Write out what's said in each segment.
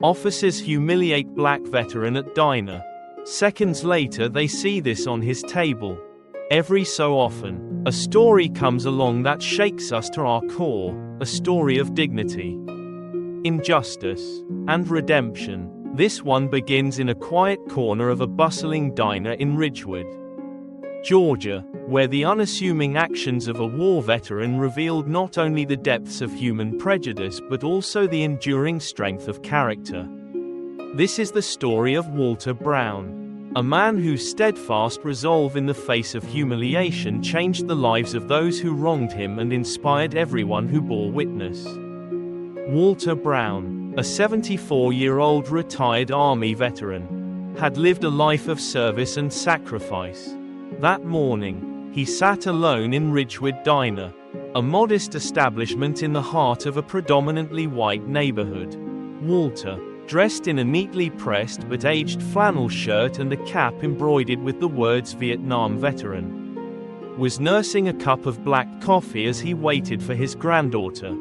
Officers humiliate black veteran at diner. Seconds later they see this on his table. Every so often, a story comes along that shakes us to our core, a story of dignity, injustice, and redemption. This one begins in a quiet corner of a bustling diner in Ridgewood, Georgia, where the unassuming actions of a war veteran revealed not only the depths of human prejudice but also the enduring strength of character. This is the story of Walter Brown, a man whose steadfast resolve in the face of humiliation changed the lives of those who wronged him and inspired everyone who bore witness. Walter Brown, a 74-year-old retired Army veteran, had lived a life of service and sacrifice. That morning, he sat alone in Ridgewood Diner, a modest establishment in the heart of a predominantly white neighborhood. Walter, dressed in a neatly pressed but aged flannel shirt and a cap embroidered with the words Vietnam Veteran, was nursing a cup of black coffee as he waited for his granddaughter,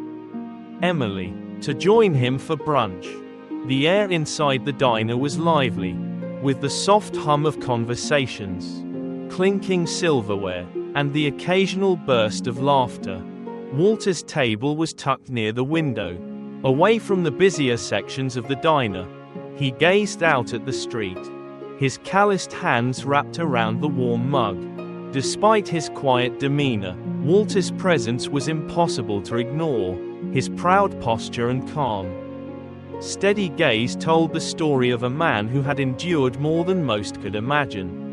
Emily, to join him for brunch. The air inside the diner was lively, with the soft hum of conversations, clinking silverware, and the occasional burst of laughter. Walter's table was tucked near the window, away from the busier sections of the diner. He gazed out at the street, his calloused hands wrapped around the warm mug. Despite his quiet demeanor, Walter's presence was impossible to ignore. His proud posture and calm, steady gaze told the story of a man who had endured more than most could imagine.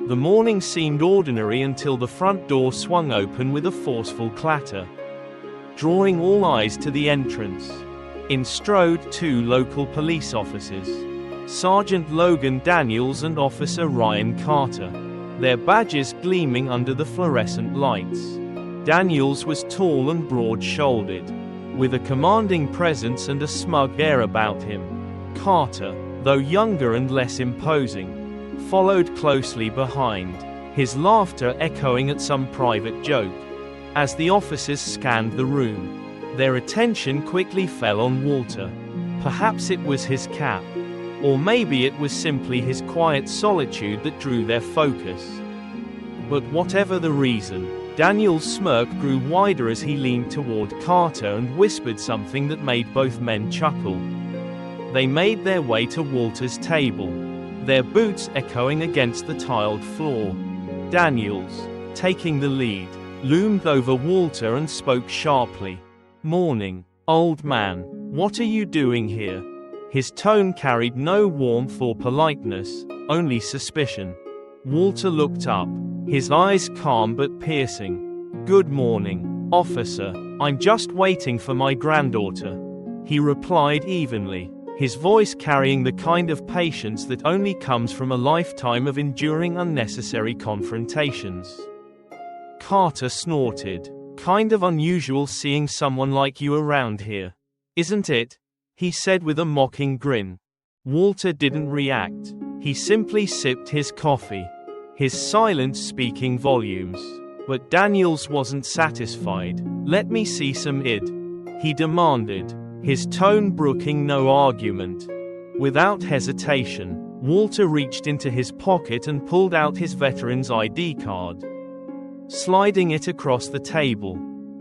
The morning seemed ordinary until the front door swung open with a forceful clatter, drawing all eyes to the entrance. In strode two local police officers, Sergeant Logan Daniels and Officer Ryan Carter, their badges gleaming under the fluorescent lights. Daniels was tall and broad-shouldered, with a commanding presence and a smug air about him. Carter, though younger and less imposing, followed closely behind, his laughter echoing at some private joke. As the officers scanned the room, their attention quickly fell on Walter. Perhaps it was his cap, or maybe it was simply his quiet solitude that drew their focus. But whatever the reason, Daniel's smirk grew wider as he leaned toward Carter and whispered something that made both men chuckle. They made their way to Walter's table, their boots echoing against the tiled floor. Daniels, taking the lead, loomed over Walter and spoke sharply. "Morning, old man. What are you doing here?" His tone carried no warmth or politeness, only suspicion. Walter looked up, his eyes calm but piercing. "Good morning, officer. I'm just waiting for my granddaughter," he replied evenly, his voice carrying the kind of patience that only comes from a lifetime of enduring unnecessary confrontations. Carter snorted. "Kind of unusual seeing someone like you around here, isn't it?" he said with a mocking grin. Walter didn't react. He simply sipped his coffee, his silence speaking volumes. But Daniels wasn't satisfied. "Let me see some id," he demanded, his tone brooking no argument. Without hesitation, Walter reached into his pocket and pulled out his veteran's ID card. Sliding it across the table,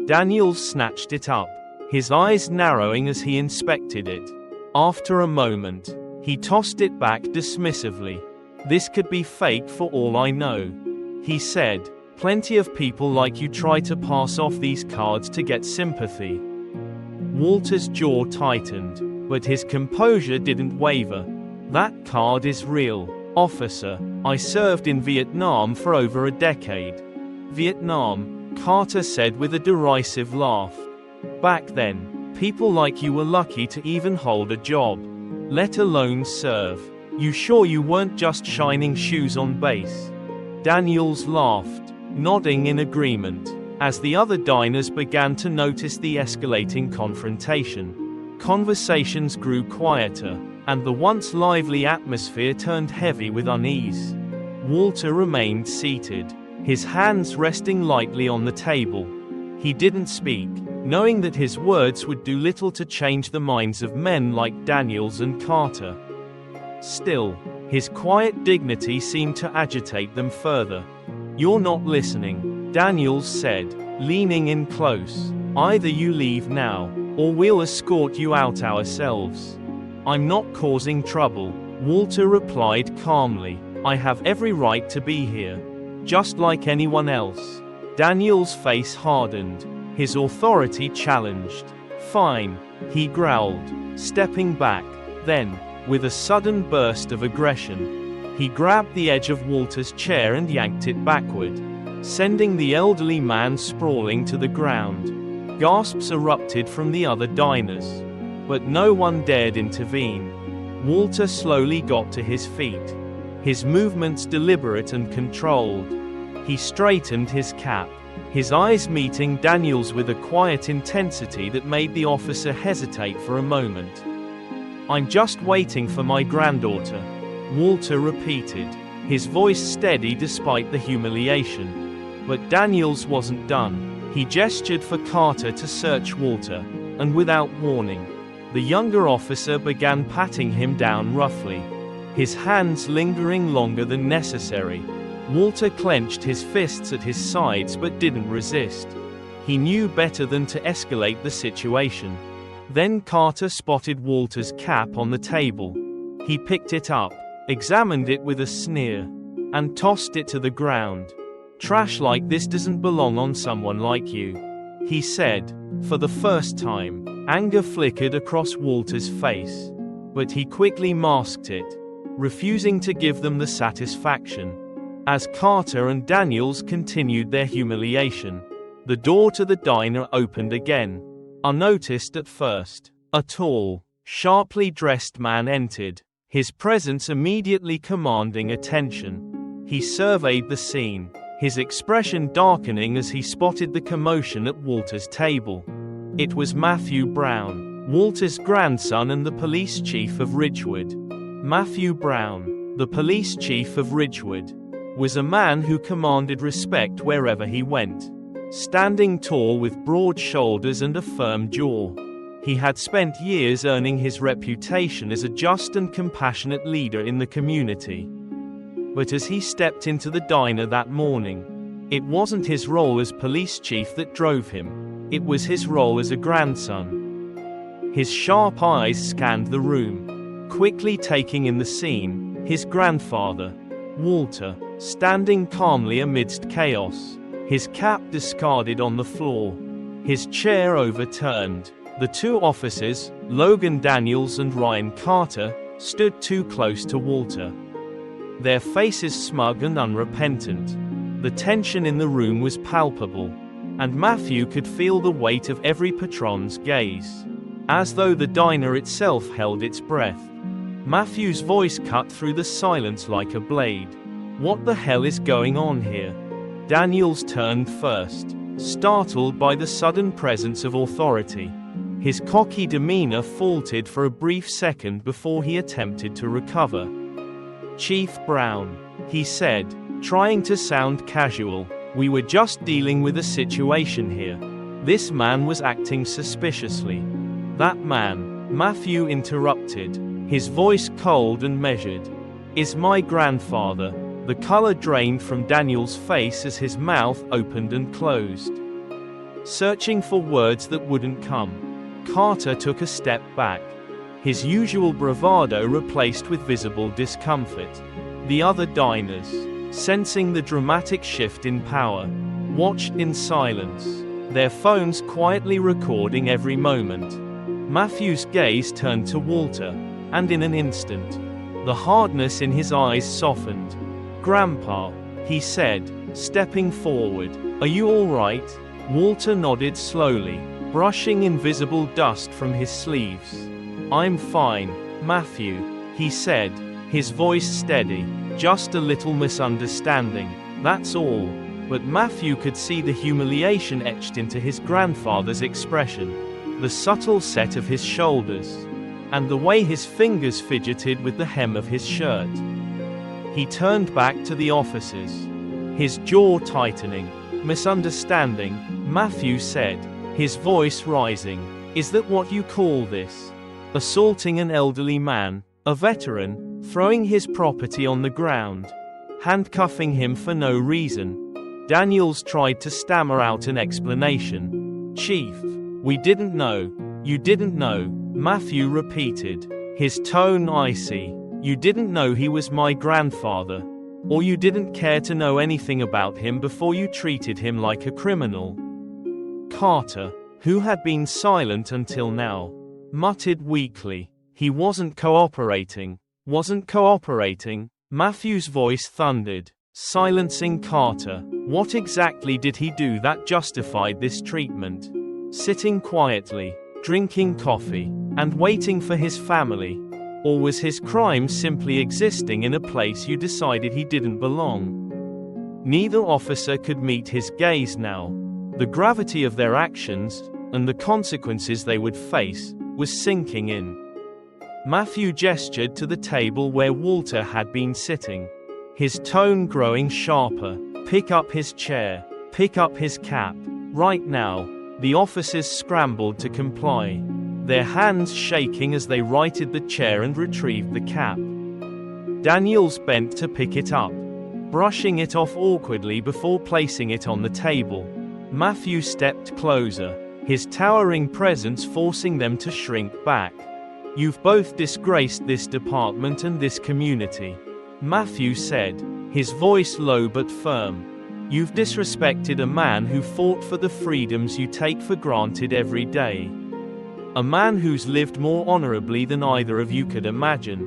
Daniels snatched it up, his eyes narrowing as he inspected it. After a moment, he tossed it back dismissively. "This could be fake for all I know," he said. "Plenty of people like you try to pass off these cards to get sympathy." Walter's jaw tightened, but his composure didn't waver. "That card is real, officer. I served in Vietnam for over a decade." "Vietnam," Carter said with a derisive laugh. "Back then, people like you were lucky to even hold a job, let alone serve. You sure you weren't just shining shoes on base?" Daniels laughed, nodding in agreement. As the other diners began to notice the escalating confrontation, conversations grew quieter, and the once lively atmosphere turned heavy with unease. Walter remained seated, his hands resting lightly on the table. He didn't speak, knowing that his words would do little to change the minds of men like Daniels and Carter. Still, his quiet dignity seemed to agitate them further. "You're not listening," Daniels said, leaning in close. "Either you leave now, or we'll escort you out ourselves." "I'm not causing trouble," Walter replied calmly. "I have every right to be here, just like anyone else." Daniel's face hardened, his authority challenged. "Fine," he growled, stepping back. Then, with a sudden burst of aggression, he grabbed the edge of Walter's chair and yanked it backward, sending the elderly man sprawling to the ground. Gasps erupted from the other diners, but no one dared intervene. Walter slowly got to his feet, his movements deliberate and controlled. He straightened his cap, his eyes meeting Daniel's with a quiet intensity that made the officer hesitate for a moment. "I'm just waiting for my granddaughter," Walter repeated, his voice steady despite the humiliation. But Daniels wasn't done. He gestured for Carter to search Walter, and without warning, the younger officer began patting him down roughly, his hands lingering longer than necessary. Walter clenched his fists at his sides but didn't resist. He knew better than to escalate the situation. Then Carter spotted Walter's cap on the table. He picked it up, examined it with a sneer, and tossed it to the ground. "Trash like this doesn't belong on someone like you," he said. For the first time, anger flickered across Walter's face, but he quickly masked it, refusing to give them the satisfaction. As Carter and Daniels continued their humiliation, the door to the diner opened again. Unnoticed at first, a tall, sharply dressed man entered, his presence immediately commanding attention. He surveyed the scene, his expression darkening as he spotted the commotion at Walter's table. It was Matthew Brown, Walter's grandson and the police chief of Ridgewood. Matthew Brown, the police chief of Ridgewood, was a man who commanded respect wherever he went. Standing tall with broad shoulders and a firm jaw, he had spent years earning his reputation as a just and compassionate leader in the community. But as he stepped into the diner that morning, it wasn't his role as police chief that drove him, it was his role as a grandson. His sharp eyes scanned the room, quickly taking in the scene, his grandfather, Walter, standing calmly amidst chaos, his cap discarded on the floor, his chair overturned. The two officers, Logan Daniels and Ryan Carter, stood too close to Walter, their faces smug and unrepentant. The tension in the room was palpable, and Matthew could feel the weight of every patron's gaze, as though the diner itself held its breath. Matthew's voice cut through the silence like a blade. "What the hell is going on here?" Daniels turned first, startled by the sudden presence of authority. His cocky demeanor faltered for a brief second before he attempted to recover. "Chief Brown," he said, trying to sound casual, "we were just dealing with a situation here." This man was acting suspiciously. "That man," Matthew interrupted, his voice cold and measured, "is my grandfather." The color drained from Daniel's face as his mouth opened and closed, searching for words that wouldn't come. Carter took a step back, his usual bravado replaced with visible discomfort. The other diners, sensing the dramatic shift in power, watched in silence, their phones quietly recording every moment. Matthew's gaze turned to Walter, and in an instant, the hardness in his eyes softened. "Grandpa," he said, stepping forward, "are you all right?" Walter nodded slowly, brushing invisible dust from his sleeves. "I'm fine, Matthew," he said, his voice steady. "Just a little misunderstanding, that's all." But Matthew could see the humiliation etched into his grandfather's expression, the subtle set of his shoulders, and the way his fingers fidgeted with the hem of his shirt. He turned back to the officers, his jaw tightening. "Misunderstanding," Matthew said, his voice rising. "Is that what you call this? Assaulting an elderly man, a veteran, throwing his property on the ground, handcuffing him for no reason?" Daniels tried to stammer out an explanation. "Chief, we didn't know." "You didn't know," Matthew repeated, his tone icy. "You didn't know he was my grandfather. Or you didn't care to know anything about him before you treated him like a criminal." Carter, who had been silent until now, muttered weakly. "He wasn't cooperating." "Wasn't cooperating?" Matthew's voice thundered, silencing Carter. "What exactly did he do that justified this treatment? Sitting quietly, drinking coffee, and waiting for his family? Or was his crime simply existing in a place you decided he didn't belong?" Neither officer could meet his gaze now. The gravity of their actions, and the consequences they would face, was sinking in. Matthew gestured to the table where Walter had been sitting, his tone growing sharper. "Pick up his chair. Pick up his cap. Right now." The officers scrambled to comply, their hands shaking as they righted the chair and retrieved the cap. Daniels bent to pick it up, brushing it off awkwardly before placing it on the table. Matthew stepped closer, his towering presence forcing them to shrink back. "You've both disgraced this department and this community," Matthew said, his voice low but firm. "You've disrespected a man who fought for the freedoms you take for granted every day. A man who's lived more honorably than either of you could imagine."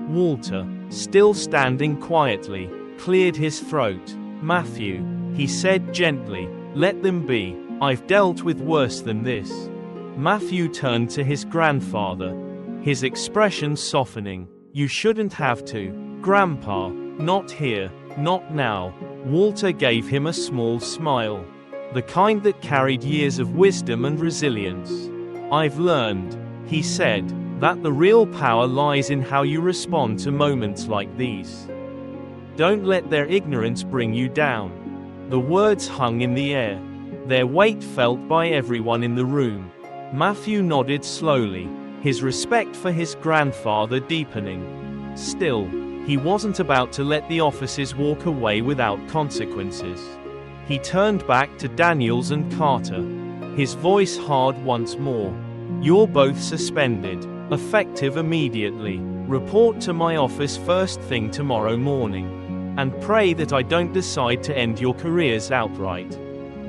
Walter, still standing quietly, cleared his throat. "Matthew," he said gently, "let them be. I've dealt with worse than this." Matthew turned to his grandfather, his expression softening. "You shouldn't have to, Grandpa. Not here, not now." Walter gave him a small smile, the kind that carried years of wisdom and resilience. "I've learned," he said, "that the real power lies in how you respond to moments like these. Don't let their ignorance bring you down." The words hung in the air, their weight felt by everyone in the room. Matthew nodded slowly, his respect for his grandfather deepening. Still, he wasn't about to let the officers walk away without consequences. He turned back to Daniels and Carter, his voice hard once more. "You're both suspended, effective immediately. Report to my office first thing tomorrow morning. And pray that I don't decide to end your careers outright."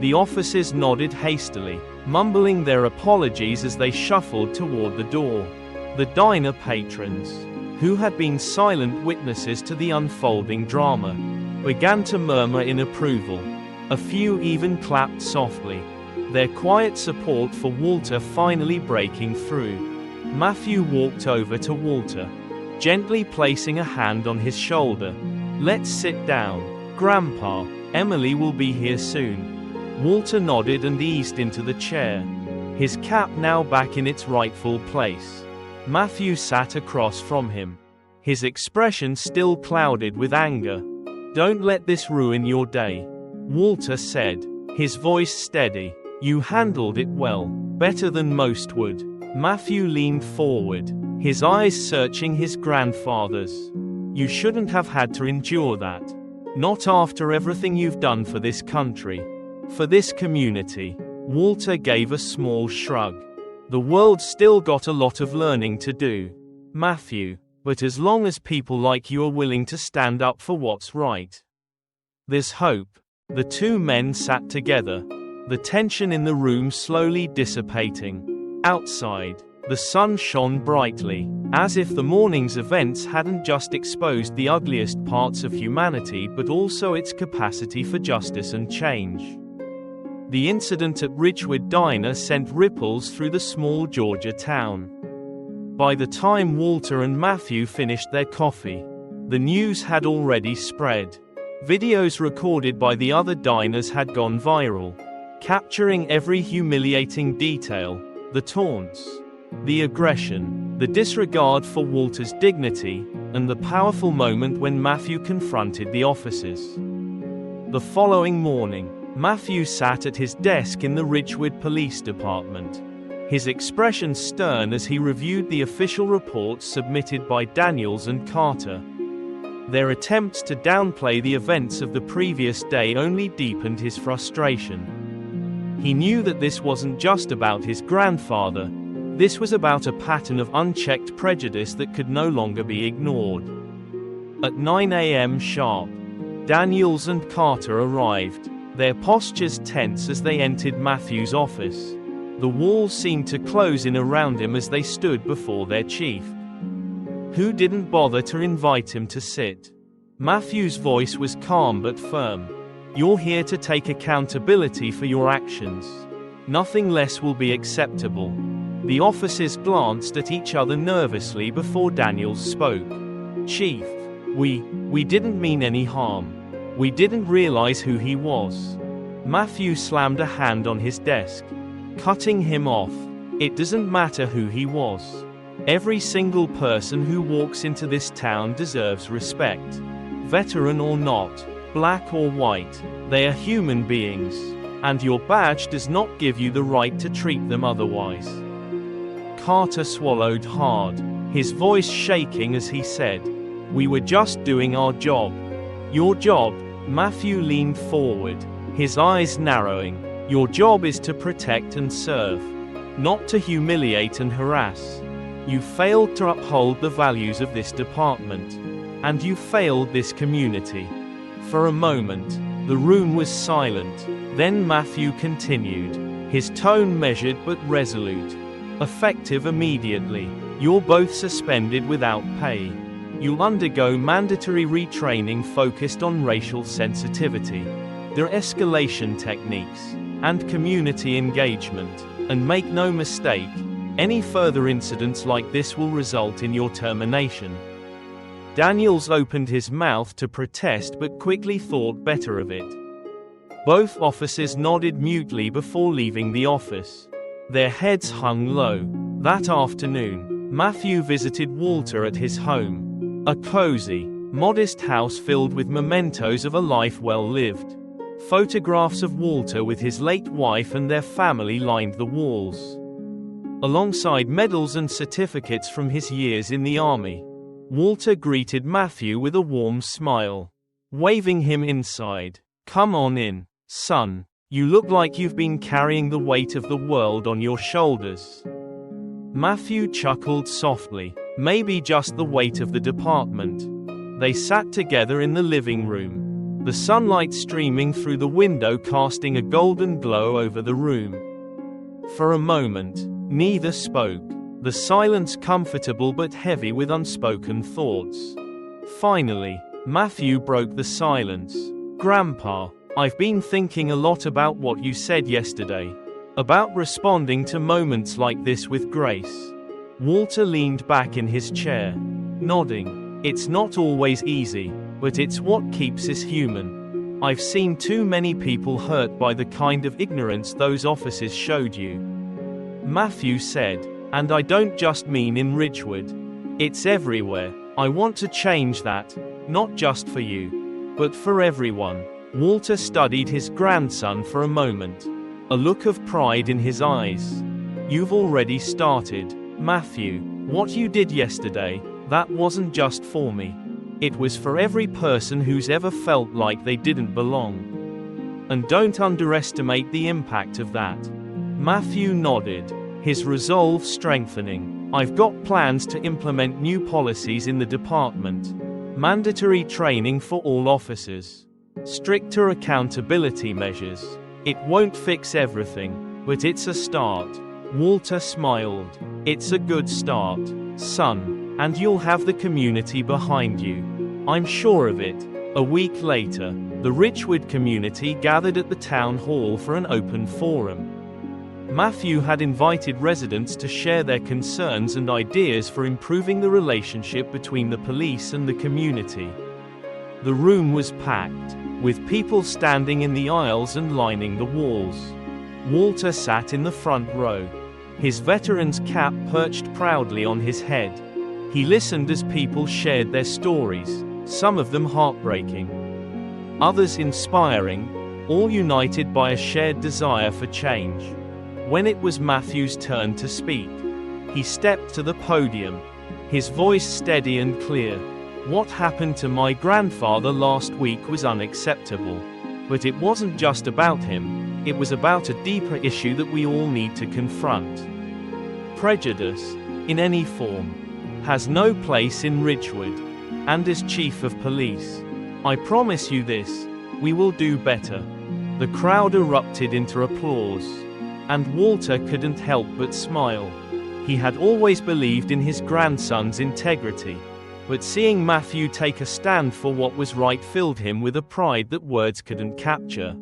The officers nodded hastily, mumbling their apologies as they shuffled toward the door. The diner patrons, who had been silent witnesses to the unfolding drama, began to murmur in approval. A few even clapped softly, their quiet support for Walter finally breaking through. Matthew walked over to Walter, gently placing a hand on his shoulder. "Let's sit down, Grandpa. Emily will be here soon." Walter nodded and eased into the chair, his cap now back in its rightful place. Matthew sat across from him, his expression still clouded with anger. "Don't let this ruin your day," Walter said, his voice steady. "You handled it well, better than most would." Matthew leaned forward, his eyes searching his grandfather's. "You shouldn't have had to endure that. Not after everything you've done for this country. For this community." Walter gave a small shrug. "The world's still got a lot of learning to do, Matthew, but as long as people like you are willing to stand up for what's right, there's hope." The two men sat together, the tension in the room slowly dissipating. Outside, the sun shone brightly, as if the morning's events hadn't just exposed the ugliest parts of humanity but also its capacity for justice and change. The incident at Ridgewood Diner sent ripples through the small Georgia town. By the time Walter and Matthew finished their coffee, the news had already spread. Videos recorded by the other diners had gone viral, capturing every humiliating detail: the taunts, the aggression, the disregard for Walter's dignity, and the powerful moment when Matthew confronted the officers. The following morning, Matthew sat at his desk in the Ridgewood Police Department, his expression stern as he reviewed the official reports submitted by Daniels and Carter. Their attempts to downplay the events of the previous day only deepened his frustration. He knew that this wasn't just about his grandfather. This was about a pattern of unchecked prejudice that could no longer be ignored. At 9 a.m. sharp, Daniels and Carter arrived, their postures tense as they entered Matthew's office. The walls seemed to close in around him as they stood before their chief, who didn't bother to invite him to sit. Matthew's voice was calm but firm. "You're here to take accountability for your actions. Nothing less will be acceptable." The officers glanced at each other nervously before Daniels spoke. "Chief, we didn't mean any harm. We didn't realize who he was." Matthew slammed a hand on his desk, cutting him off. "It doesn't matter who he was. Every single person who walks into this town deserves respect. Veteran or not, black or white, they are human beings, and your badge does not give you the right to treat them otherwise." Carter swallowed hard, his voice shaking as he said, "We were just doing our job." "Your job?" Matthew leaned forward, his eyes narrowing. "Your job is to protect and serve, not to humiliate and harass. You failed to uphold the values of this department, and you failed this community." For a moment, the room was silent. Then Matthew continued, his tone measured but resolute. "Effective immediately. You're both suspended without pay. You'll undergo mandatory retraining focused on racial sensitivity, de-escalation techniques, and community engagement. And make no mistake, any further incidents like this will result in your termination." Daniels opened his mouth to protest but quickly thought better of it. Both officers nodded mutely before leaving the office. Their heads hung low. That afternoon, Matthew visited Walter at his home. A cozy, modest house filled with mementos of a life well lived. Photographs of Walter with his late wife and their family lined the walls, alongside medals and certificates from his years in the army. Walter greeted Matthew with a warm smile, waving him inside. "Come on in, son. You look like you've been carrying the weight of the world on your shoulders." Matthew chuckled softly. "Maybe just the weight of the department." They sat together in the living room, the sunlight streaming through the window casting a golden glow over the room. For a moment, neither spoke, the silence comfortable but heavy with unspoken thoughts. Finally, Matthew broke the silence. "Grandpa, I've been thinking a lot about what you said yesterday, about responding to moments like this with grace." Walter leaned back in his chair, nodding. "It's not always easy, but it's what keeps us human. I've seen too many people hurt by the kind of ignorance those officers showed you." Matthew said, "And I don't just mean in Ridgewood. It's everywhere. I want to change that, not just for you, but for everyone." Walter studied his grandson for a moment, a look of pride in his eyes. "You've already started, Matthew. What you did yesterday, that wasn't just for me. It was for every person who's ever felt like they didn't belong. And don't underestimate the impact of that." Matthew nodded, his resolve strengthening. "I've got plans to implement new policies in the department. Mandatory training for all officers. Stricter accountability measures. It won't fix everything, but it's a start." Walter smiled. "It's a good start, son, and you'll have the community behind you. I'm sure of it." A week later, the Ridgewood community gathered at the town hall for an open forum. Matthew had invited residents to share their concerns and ideas for improving the relationship between the police and the community. The room was packed, with people standing in the aisles and lining the walls. Walter sat in the front row, his veteran's cap perched proudly on his head. He listened as people shared their stories, some of them heartbreaking, others inspiring. all united by a shared desire for change. When it was Matthew's turn to speak, he stepped to the podium, his voice steady and clear. "What happened to my grandfather last week was unacceptable. But it wasn't just about him, it was about a deeper issue that we all need to confront. Prejudice, in any form, has no place in Ridgewood. And as chief of police, I promise you this, we will do better." The crowd erupted into applause, and Walter couldn't help but smile. He had always believed in his grandson's integrity, but seeing Matthew take a stand for what was right filled him with a pride that words couldn't capture.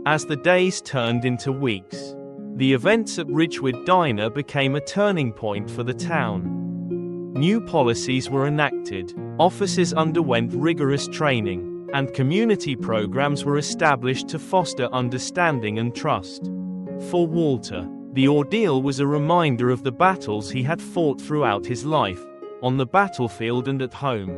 As the days turned into weeks, the events at Ridgewood Diner became a turning point for the town. New policies were enacted, officers underwent rigorous training, and community programs were established to foster understanding and trust. For Walter, the ordeal was a reminder of the battles he had fought throughout his life, on the battlefield and at home.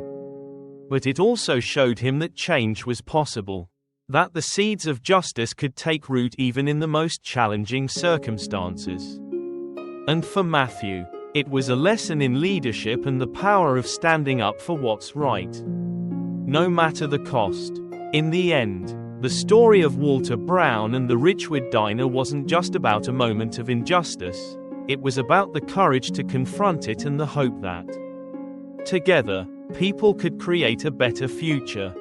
But it also showed him that change was possible, that the seeds of justice could take root even in the most challenging circumstances. And for Matthew, it was a lesson in leadership and the power of standing up for what's right, no matter the cost. In the end, the story of Walter Brown and the Ridgewood Diner wasn't just about a moment of injustice, it was about the courage to confront it and the hope that, together, people could create a better future.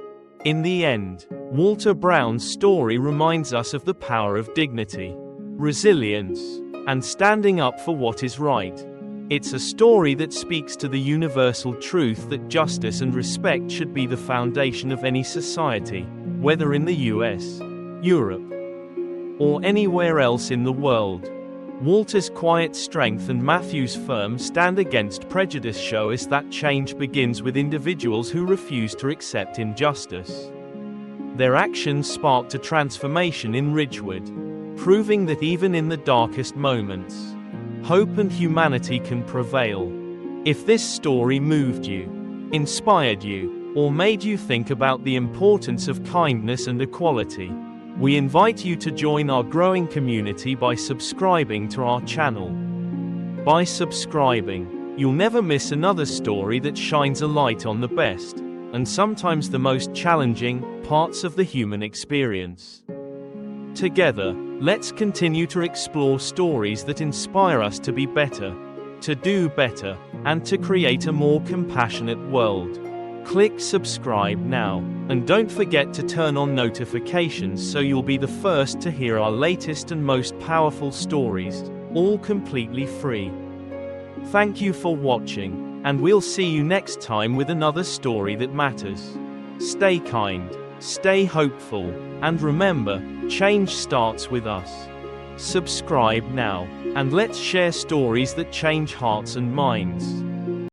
In the end, Walter Brown's story reminds us of the power of dignity, resilience, and standing up for what is right. It's a story that speaks to the universal truth that justice and respect should be the foundation of any society, whether in the US, Europe, or anywhere else in the world. Walter's quiet strength and Matthew's firm stand against prejudice show us that change begins with individuals who refuse to accept injustice. Their actions sparked a transformation in Ridgewood, proving that even in the darkest moments, hope and humanity can prevail. If this story moved you, inspired you, or made you think about the importance of kindness and equality, we invite you to join our growing community by subscribing to our channel. By subscribing, you'll never miss another story that shines a light on the best, and sometimes the most challenging, parts of the human experience. Together, let's continue to explore stories that inspire us to be better, to do better, and to create a more compassionate world. Click subscribe now, and don't forget to turn on notifications so you'll be the first to hear our latest and most powerful stories, all completely free. Thank you for watching, and we'll see you next time with another story that matters. Stay kind, stay hopeful, and remember, change starts with us. Subscribe now, and let's share stories that change hearts and minds.